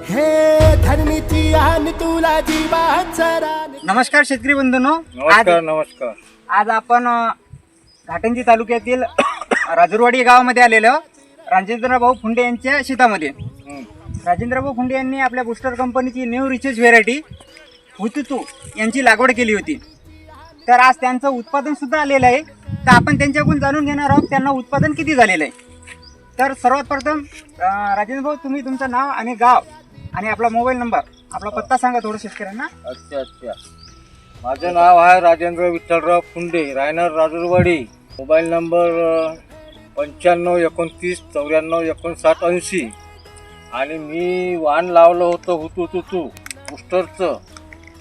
हे धरणीची आन तुला जीवाचा रान. नमस्कार शेतकरी बंधूंनो. नमस्कार. आज आपण घाटंजी तालुक्यातील राजुरवाडी गावामध्ये आलेलो राजेंद्रभाऊ फुंडे यांच्या शेतामध्ये. राजेंद्रभाऊ फुंडे यांनी आपल्या बुस्टर कंपनीची न्यू रिचेस व्हेरायटी हुतुतू यांची लागवड केली होती. तर आज त्यांचं उत्पादन सुद्धा आलेलं आहे. तर आपण त्यांच्याकडून जाणून घेणार आहोत त्यांना उत्पादन किती झालेलं आहे. तर सर्वात प्रथम राजेंद्रभाऊ, तुम्ही तुमचं नाव आणि गाव आणि आपला मोबाईल नंबर, आपला पत्ता सांगा थोडं शेतकऱ्यांना. अच्छा. माझं नाव आहे राजेंद्र विठ्ठलराव फुंडे, राहणार राजुरवाडी. Mobile number 952994945980. आणि मी वाण लावलं होतं हुतुतू बुस्टरचं.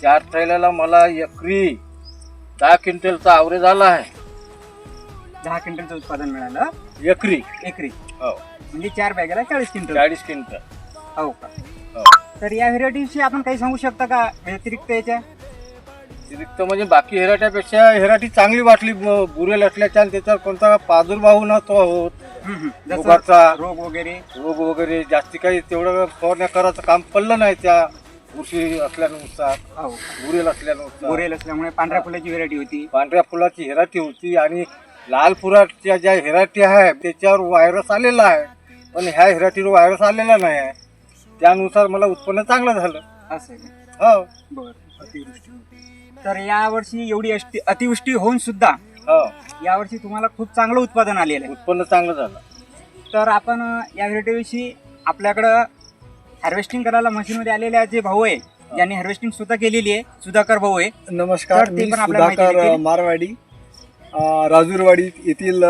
4 थैल्याला मला एकरी 10 क्विंटलचा ॲव्हरेज आला आहे. 10 क्विंटलचं उत्पादन मिळालं एकरी. हो, म्हणजे 4 बॅगेला 40 क्विंटल. 40 क्विंटल. हो का. हो. तर या व्हेरायटीविषयी आपण काही सांगू शकता का व्यतिरिक्त याच्या? व्यतिरिक्त म्हणजे बाकी हेराट्यापेक्षा हेराटी चांगली वाटली. बुरेल असल्याच्या त्याच्यावर कोणता प्रादुर्भाव नव्हतो होत. जसं रोगाचा रोग वगैरे जास्ती काही तेवढं फवारण्या करायचं काम पडलं नाही. त्या बुरशी असल्यानुसार, हो, बुरेल असल्यानुसार, बोरेल असल्यामुळे पांढऱ्या फुलाची व्हेरायटी होती. पांढऱ्या फुलाची हेराटी होती. आणि लाल फुलाच्या ज्या हेराटी आहे त्याच्यावर व्हायरस आलेला आहे, पण ह्या हेराटीवर व्हायरस आलेला नाही आहे. त्यानुसार मला उत्पन्न चांगलं झालं. असं आहे. हो. बरं. अतिवृष्टी होती. तर यावर्षी एवढी अतिवृष्टी होऊन सुद्धा हो, यावर्षी तुम्हाला खूप चांगलं उत्पादन आलेलं आहे. उत्पन्न चांगलं झालं. तर आपण या व्हेरायटीविषयी आपल्याकडं हार्वेस्टिंग करायला मशीनमध्ये आलेले जे भाऊ आहे, ज्यांनी हार्वेस्टिंग सुद्धा केलेली आहे, सुधाकर भाऊ आहे. नमस्कार, तर ते मी पण आपल्याला माहिती सुधाकर देतील. मारवाडी, राजुरवाडी येथील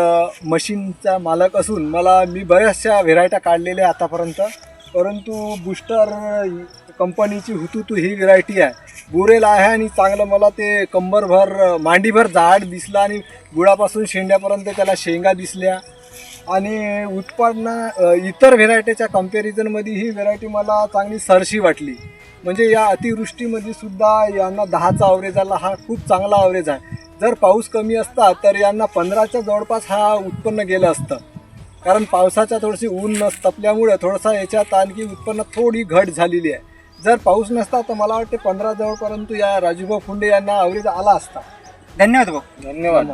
मशीनचा मालक असून मी बऱ्याचशा व्हेरायट्या काढलेल्या आतापर्यंत. परंतु बुस्टर कंपनीची हुतुतू ही व्हेरायटी आहे. बुरेल आहे आणि चांगलं मला ते कंबरभर मांडीभर झाड दिसलं आणि बुडापासून शेंड्यापर्यंत त्याला शेंगा दिसल्या. आणि उत्पन्न इतर व्हेरायटीच्या कम्पॅरिझनमध्ये ही व्हेरायटी मला चांगली सरशी वाटली. म्हणजे या अतिवृष्टीमध्ये सुद्धा यांना 10चा ॲव्हरेज आला. हा खूप चांगला ॲव्हरेज आहे. जर पाऊस कमी असता तर यांना 15च्या जवळपास हा उत्पन्न गेलं असतं. कारण पावसाच्या थोडीशी ऊन तपल्यामुळे थोडंसं याच्यात आणखी उत्पन्न थोडी घट झालेली आहे. जर पाऊस नसता तर मला वाटते 15 जवळपर्यंत या राजूभाऊ फुंडे यांना ॲव्हरेज आला असता. धन्यवाद भाऊ. धन्यवाद.